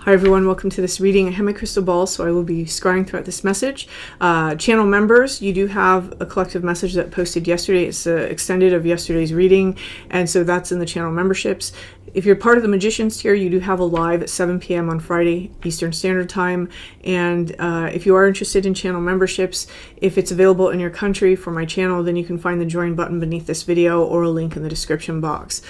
Hi everyone, welcome to this reading. I have my crystal ball, so I will be scrying throughout this message. Channel members, you do have a collective message that posted yesterday. It's extended of yesterday's reading, and so that's in the channel memberships. If you're part of the Magicians tier, you do have a live at 7 p.m. on Friday Eastern Standard Time. And if you are interested in channel memberships, if it's available in your country for my channel, then you can find the join button beneath this video or a link in the description box.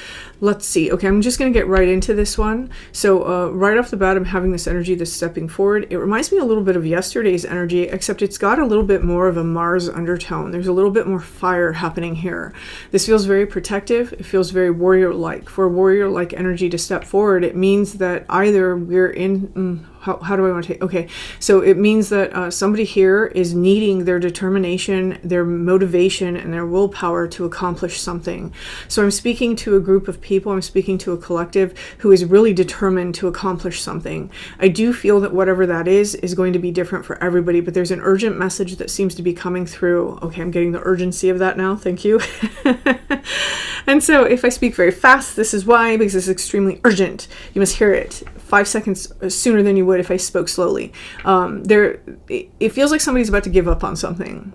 Let's see. Okay, I'm just going to get right into this one. So right off the bat, I'm having this energy that's stepping forward. It reminds me a little bit of yesterday's energy, except it's got a little bit more of a Mars undertone. There's a little bit more fire happening here. This feels very protective. It feels very warrior-like. For a warrior-like energy to step forward, it means that either we're in how do I want to take? Okay, so it means that somebody here is needing their determination, their motivation, and their willpower to accomplish something. So I'm speaking to a group of people, I'm speaking to a collective who is really determined to accomplish something. I do feel that whatever that is going to be different for everybody, but there's an urgent message that seems to be coming through. Okay, I'm getting the urgency of that now, thank you. And so if I speak very fast, this is why, because it's extremely urgent. You must hear it 5 seconds sooner than you would if I spoke slowly. It feels like somebody's about to give up on something.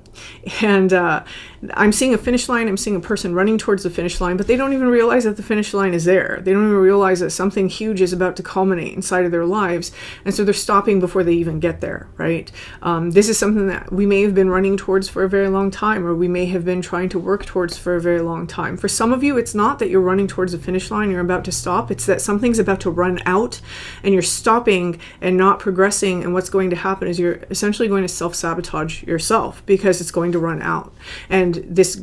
And I'm seeing a finish line, I'm seeing a person running towards the finish line, but they don't even realize that the finish line is there. They don't even realize that something huge is about to culminate inside of their lives. And so they're stopping before they even get there, right? This is something that we may have been running towards for a very long time, or we may have been trying to work towards for a very long time. For some of you, it's not that you're running towards the finish line, you're about to stop. It's that something's about to run out and you're stopping and not progressing. And what's going to happen is you're essentially going to self-sabotage yourself because it's going to run out. And this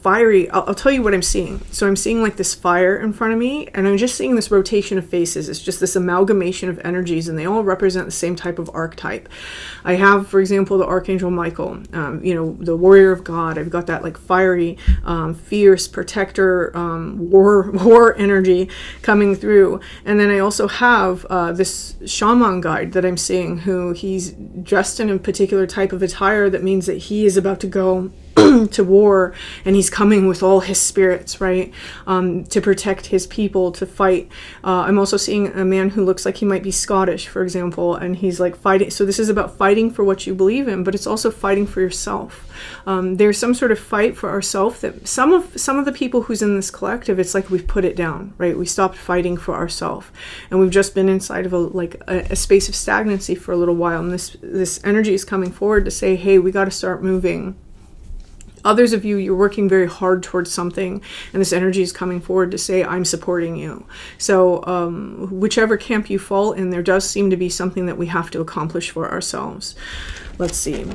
fiery, I'll tell you what I'm seeing. So I'm seeing like this fire in front of me, and I'm just seeing this rotation of faces. It's just this amalgamation of energies, and they all represent the same type of archetype. I have, for example, the Archangel Michael, the warrior of God. I've got that like fiery, fierce protector, war energy coming through. And then I also have this shaman guide that I'm seeing, who he's dressed in a particular type of attire that means that he is about to go to war, and he's coming with all his spirits, right, to protect his people, to fight. I'm also seeing a man who looks like he might be Scottish, for example, and he's like fighting. So this is about fighting for what you believe in, but it's also fighting for yourself. There's some sort of fight for ourselves that some of the people who's in this collective, it's like we've put it down, right? We stopped fighting for ourselves, and we've just been inside of a space of stagnancy for a little while, and this energy is coming forward to say, hey, we got to start moving. Others of you, you're working very hard towards something, and this energy is coming forward to say, I'm supporting you. So whichever camp you fall in, there does seem to be something that we have to accomplish for ourselves. Let's see.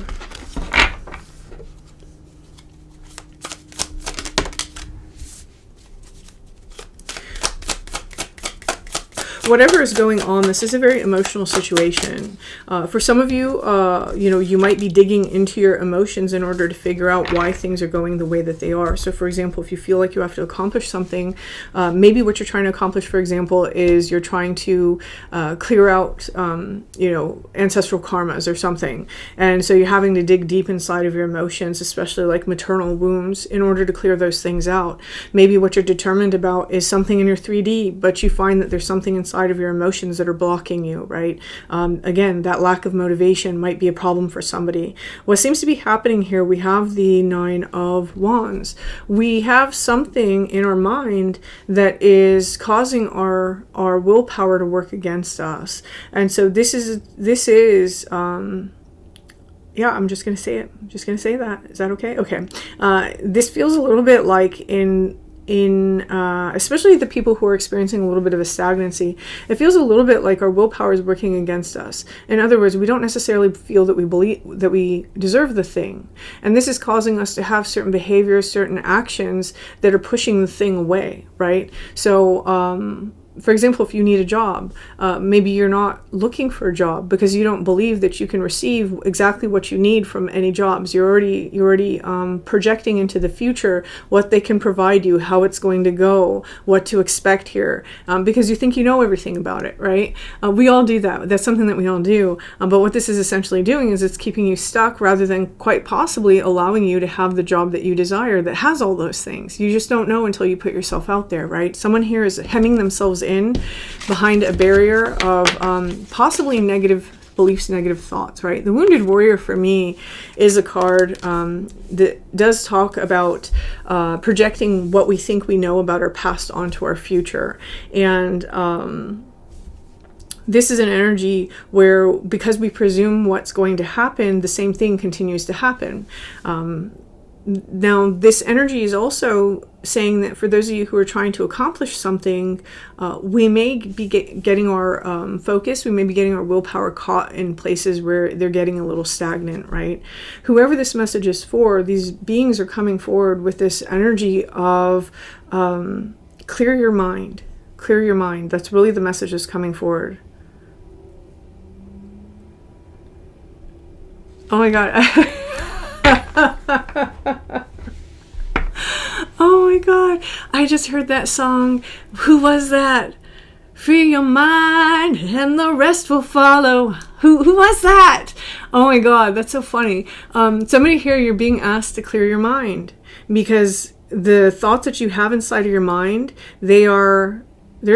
Whatever is going on, this is a very emotional situation. For some of you, you might be digging into your emotions in order to figure out why things are going the way that they are. So for example, if you feel like you have to accomplish something, maybe what you're trying to accomplish, for example, is you're trying to clear out, ancestral karmas or something. And so you're having to dig deep inside of your emotions, especially like maternal wounds, in order to clear those things out. Maybe what you're determined about is something in your 3D, but you find that there's something inside of your emotions that are blocking you, right? Again, that lack of motivation might be a problem for somebody. What seems to be happening here, we have the 9 of Wands. We have something in our mind that is causing our willpower to work against us. And so this is yeah, I'm just going to say it. I'm just going to say that. Is that okay? Okay. This feels a little bit like especially the people who are experiencing a little bit of a stagnancy, it feels a little bit like our willpower is working against us. In other words, we don't necessarily feel that we believe that we deserve the thing. And this is causing us to have certain behaviors, certain actions that are pushing the thing away, right? So, for example, if you need a job, maybe you're not looking for a job because you don't believe that you can receive exactly what you need from any jobs. You're already projecting into the future what they can provide you, how it's going to go, what to expect here, because you think you know everything about it, right? We all do that. That's something that we all do. But what this is essentially doing is it's keeping you stuck rather than quite possibly allowing you to have the job that you desire that has all those things. You just don't know until you put yourself out there, right? Someone here is hemming themselves in behind a barrier of possibly negative beliefs, negative thoughts, right? The Wounded Warrior for me is a card that does talk about projecting what we think we know about our past onto our future. And this is an energy where, because we presume what's going to happen, the same thing continues to happen. Now, this energy is also saying that for those of you who are trying to accomplish something, we may be getting our focus, we may be getting our willpower caught in places where they're getting a little stagnant, right? Whoever this message is for, these beings are coming forward with this energy of clear your mind. Clear your mind. That's really the message that's coming forward. Oh my God. Oh my God, I just heard that song. Who was that? Free your mind and the rest will follow. Who was that? Oh my God, that's so funny. Somebody here, you're being asked to clear your mind because the thoughts that you have inside of your mind, they're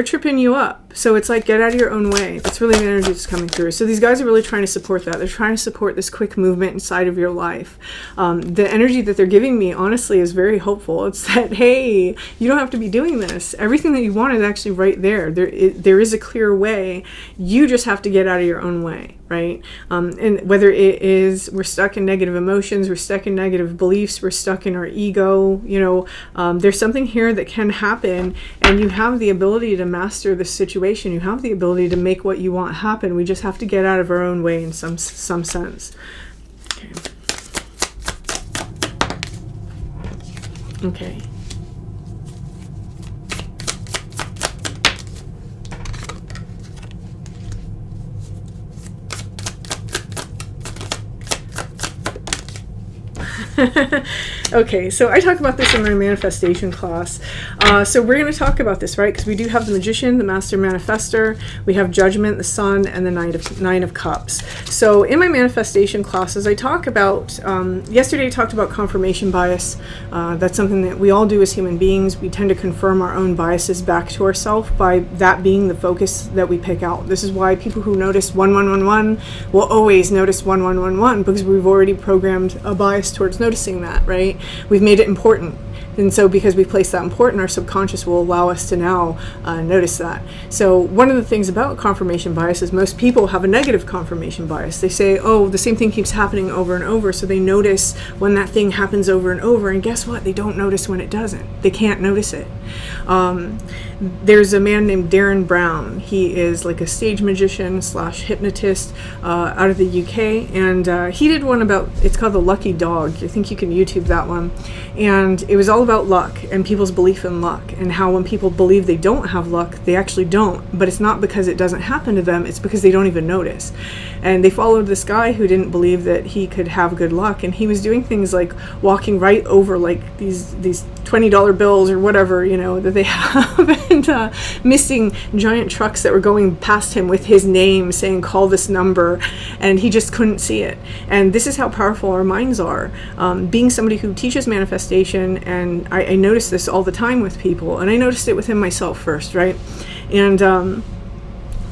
tripping you up. So it's like, get out of your own way. That's really the energy that's coming through. So these guys are really trying to support that. They're trying to support this quick movement inside of your life. The energy that they're giving me, honestly, is very hopeful. It's that, hey, you don't have to be doing this. Everything that you want is actually right there. There is a clear way. You just have to get out of your own way, right? And whether it is we're stuck in negative emotions, we're stuck in negative beliefs, we're stuck in our ego, there's something here that can happen, and you have the ability to master the situation. You have the ability to make what you want happen. We just have to get out of our own way in some sense. Okay. Okay, so I talk about this in my manifestation class. So we're going to talk about this, right? Because we do have the Magician, the Master Manifestor, we have Judgment, the Sun, and the Nine of Cups. So in my manifestation classes, I talk about, yesterday I talked about confirmation bias. That's something that we all do as human beings. We tend to confirm our own biases back to ourselves by that being the focus that we pick out. This is why people who notice 1111 will always notice 1111, because we've already programmed a bias towards noticing that, right? We've made it important. And so because we place that important, our subconscious will allow us to now notice that. So one of the things about confirmation bias is most people have a negative confirmation bias. They say, oh, the same thing keeps happening over and over. So they notice when that thing happens over and over. And guess what? They don't notice when it doesn't. They can't notice it. There's a man named Darren Brown. He is like a stage magician / hypnotist out of the UK. And he did one about, it's called The Lucky Dog. I think you can YouTube that one. And it was all about luck and people's belief in luck, and how when people believe they don't have luck, they actually don't. But it's not because it doesn't happen to them, it's because they don't even notice. And they followed this guy who didn't believe that he could have good luck, and he was doing things like walking right over like these $20 bills or whatever, that they have, and missing giant trucks that were going past him with his name saying, call this number, and he just couldn't see it. And this is how powerful our minds are. Being somebody who teaches manifestation, and I notice this all the time with people, and I noticed it with him myself first, right? And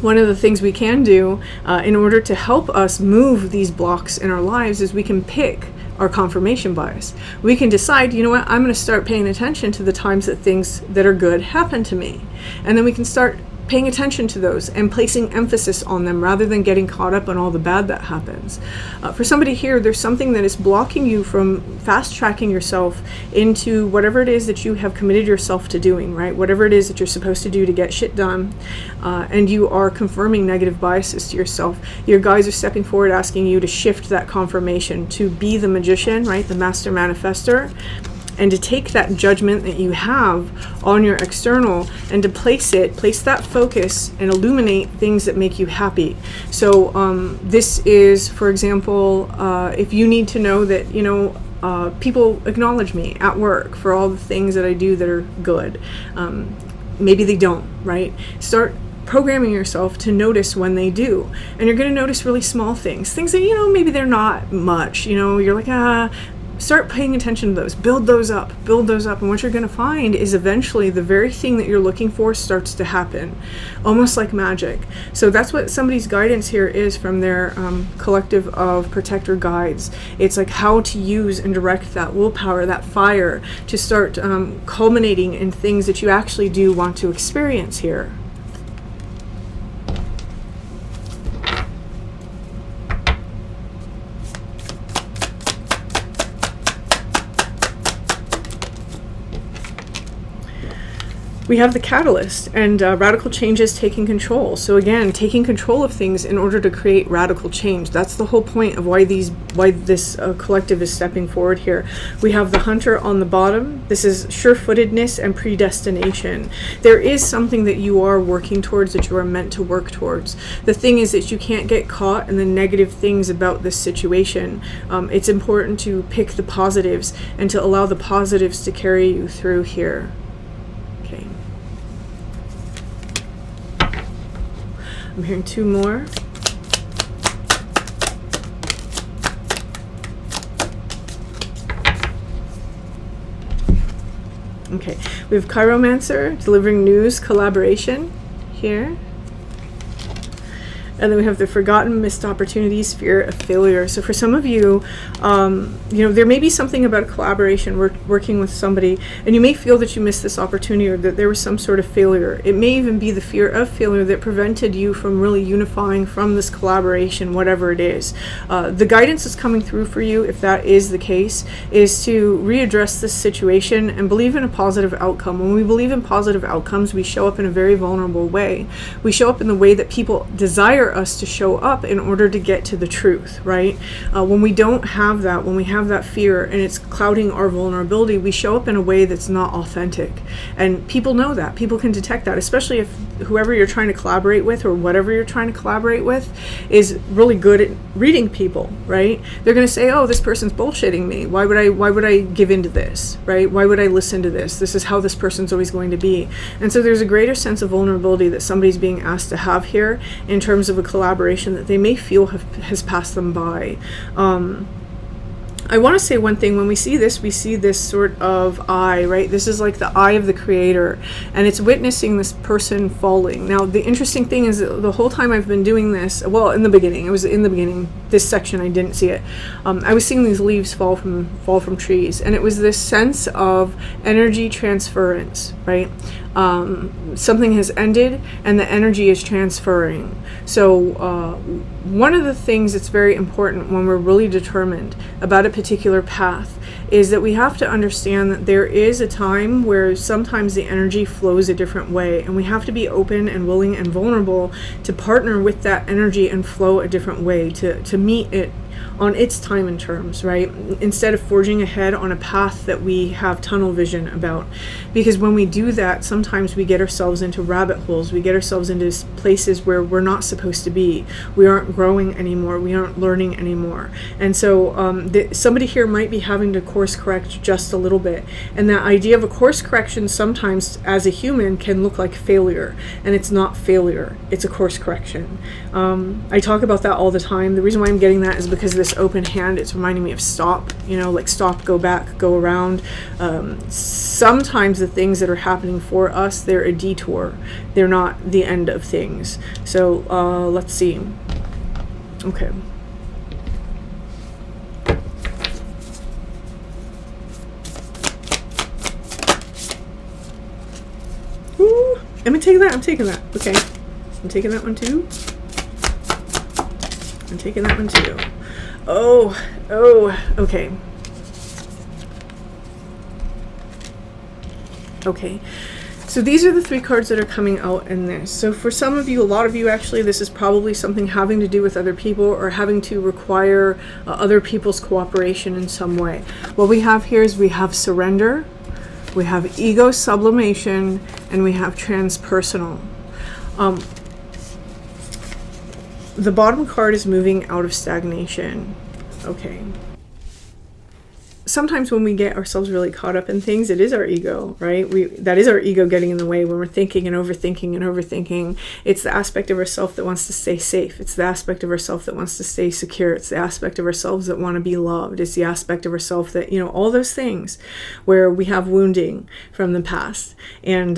one of the things we can do in order to help us move these blocks in our lives is we can pick our confirmation bias. We can decide, you know what, I'm going to start paying attention to the times that things that are good happen to me. And then we can start paying attention to those and placing emphasis on them rather than getting caught up on all the bad that happens. For somebody here, there's something that is blocking you from fast tracking yourself into whatever it is that you have committed yourself to doing, right? Whatever it is that you're supposed to do to get shit done, and you are confirming negative biases to yourself. Your guides are stepping forward asking you to shift that confirmation, to be the Magician, right? The Master Manifestor, and to take that judgment that you have on your external and to place that focus and illuminate things that make you happy. So this is, for example, if you need to know that, people acknowledge me at work for all the things that I do that are good. Maybe they don't, right? Start programming yourself to notice when they do. And you're going to notice really small things that, maybe they're not much. You're like, start paying attention to those, build those up, and what you're going to find is eventually the very thing that you're looking for starts to happen, almost like magic. So that's what somebody's guidance here is from their collective of protector guides. It's like how to use and direct that willpower, that fire, to start culminating in things that you actually do want to experience here. We have the catalyst and radical changes taking control. So again, taking control of things in order to create radical change. That's the whole point of why this collective is stepping forward here. We have the hunter on the bottom. This is sure-footedness and predestination. There is something that you are working towards, that you are meant to work towards. The thing is that you can't get caught in the negative things about this situation. It's important to pick the positives and to allow the positives to carry you through here. Okay. I'm hearing two more. Okay, we have chiromancer, delivering news, collaboration here. And then we have the forgotten, missed opportunities, fear of failure. So for some of you, there may be something about collaboration, working with somebody, and you may feel that you missed this opportunity or that there was some sort of failure. It may even be the fear of failure that prevented you from really unifying from this collaboration, whatever it is. The guidance that's coming through for you, if that is the case, is to readdress this situation and believe in a positive outcome. When we believe in positive outcomes, we show up in a very vulnerable way. We show up in the way that people desire us to show up in order to get to the truth, right? When we don't have that, when we have that fear and it's clouding our vulnerability, we show up in a way that's not authentic. And people know that. People can detect that, especially if whoever you're trying to collaborate with or whatever you're trying to collaborate with is really good at reading people, right? They're going to say, oh, this person's bullshitting me. Why would I give into this, right? Why would I listen to this? This is how this person's always going to be. And so there's a greater sense of vulnerability that somebody's being asked to have here in terms of a collaboration that they may feel has passed them by. I want to say one thing. When we see this sort of eye, right? This is like the eye of the creator, and it's witnessing this person falling. Now, the interesting thing is that the whole time I've been doing this, well, in the beginning, this section, I didn't see it. I was seeing these leaves fall from trees, and it was this sense of energy transference, right? Something has ended and the energy is transferring. So one of the things that's very important when we're really determined about a particular path is that we have to understand that there is a time where sometimes the energy flows a different way, and we have to be open and willing and vulnerable to partner with that energy and flow a different way, to meet it on its time and terms, right? Instead of forging ahead on a path that we have tunnel vision about. Because when we do that, sometimes we get ourselves into rabbit holes. We get ourselves into places where we're not supposed to be. We aren't growing anymore. We aren't learning anymore. And so somebody here might be having to course correct just a little bit. And that idea of a course correction sometimes as a human can look like failure. And it's not failure. It's a course correction. I talk about that all the time. The reason why I'm getting that is because this open hand, it's reminding me of stop, like stop, go back, go around. Sometimes the things that are happening for us, they're a detour. They're not the end of things. So let's see. Okay. Ooh, am I taking that? I'm taking that. Okay. I'm taking that one too. I'm taking that one too. Oh, okay. Okay, so these are the three cards that are coming out in this. So for some of you, a lot of you actually, this is probably something having to do with other people or having to require other people's cooperation in some way. What we have here is we have surrender, we have ego sublimation, and we have transpersonal. The bottom card is moving out of stagnation. Okay. sometimes when we get ourselves really caught up in things, it is our ego, right? That is our ego getting in the way when we're thinking and overthinking and overthinking. It's the aspect of ourself that wants to stay safe. It's the aspect of ourself that wants to stay secure. It's the aspect of ourselves that want to be loved. It's the aspect of ourself that, all those things where we have wounding from the past. And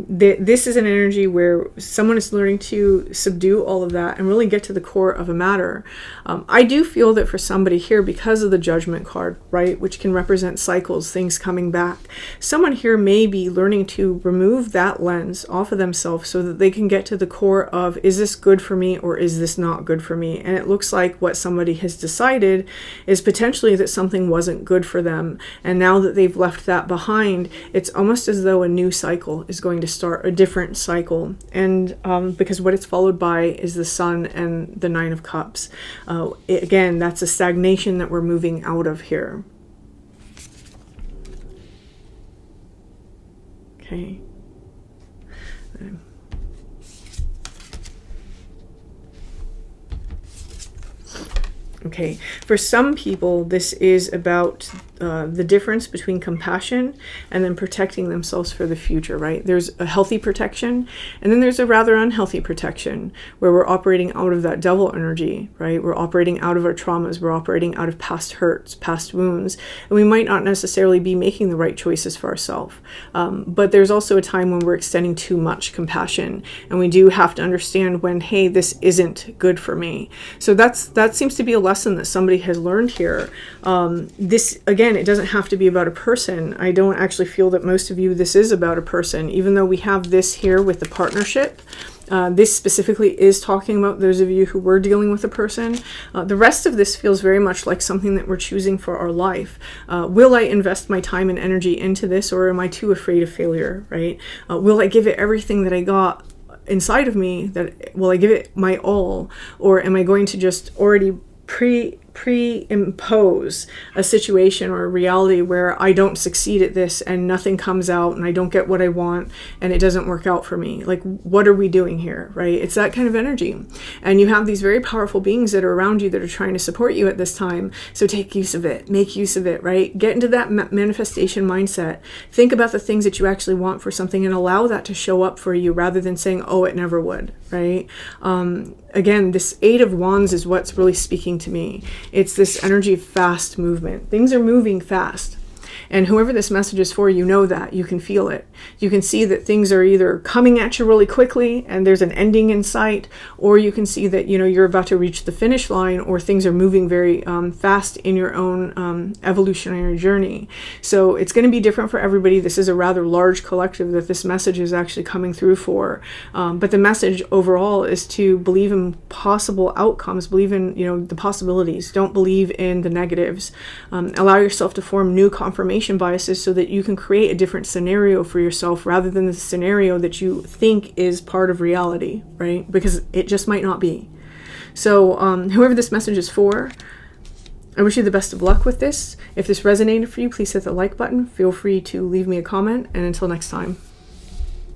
this is an energy where someone is learning to subdue all of that and really get to the core of a matter. I do feel that for somebody here, because of the Judgment card, right, which can represent cycles, things coming back, someone here may be learning to remove that lens off of themselves so that they can get to the core of, is this good for me or is this not good for me? And it looks like what somebody has decided is potentially that something wasn't good for them. And now that they've left that behind, it's almost as though a new cycle is going to start, a different cycle. And because what it's followed by is the Sun and the Nine of Cups. Again, that's a stagnation that we're moving out of here. Okay. Okay, for some people, this is about the difference between compassion and then protecting themselves for the future, right? There's a healthy protection, and then there's a rather unhealthy protection where we're operating out of that devil energy, right? We're operating out of our traumas, we're operating out of past hurts, past wounds, and we might not necessarily be making the right choices for ourselves. But there's also a time when we're extending too much compassion, and we do have to understand when, hey, this isn't good for me. So that seems to be a lesson that somebody has learned here. This, again, it doesn't have to be about a person. I don't actually feel that most of you, this is about a person, even though we have this here with the partnership. This specifically is talking about those of you who were dealing with a person. The rest of this feels very much like something that we're choosing for our life. Will I invest my time and energy into this, or am I too afraid of failure, right? Will I give it everything that I got inside of me? Will I give it my all, or am I going to just already pre-impose a situation or a reality where I don't succeed at this and nothing comes out and I don't get what I want and it doesn't work out for me? Like, what are we doing here, right? It's that kind of energy. And you have these very powerful beings that are around you that are trying to support you at this time. So take use of it, make use of it, right? Get into that manifestation mindset. Think about the things that you actually want for something and allow that to show up for you rather than saying, oh, it never would, right? Again, this Eight of Wands is what's really speaking to me. It's this energy of fast movement. Things are moving fast. And whoever this message is for, you know that. You can feel it. You can see that things are either coming at you really quickly and there's an ending in sight, or you can see that, you're about to reach the finish line, or things are moving very fast in your own evolutionary journey. So it's going to be different for everybody. This is a rather large collective that this message is actually coming through for. But the message overall is to believe in possible outcomes, believe in, the possibilities. Don't believe in the negatives. Allow yourself to form new confirmation biases so that you can create a different scenario for yourself rather than the scenario that you think is part of reality, right? Because it just might not be. So whoever this message is for, I wish you the best of luck with this. If this resonated for you, please hit the like button. Feel free to leave me a comment, and until next time.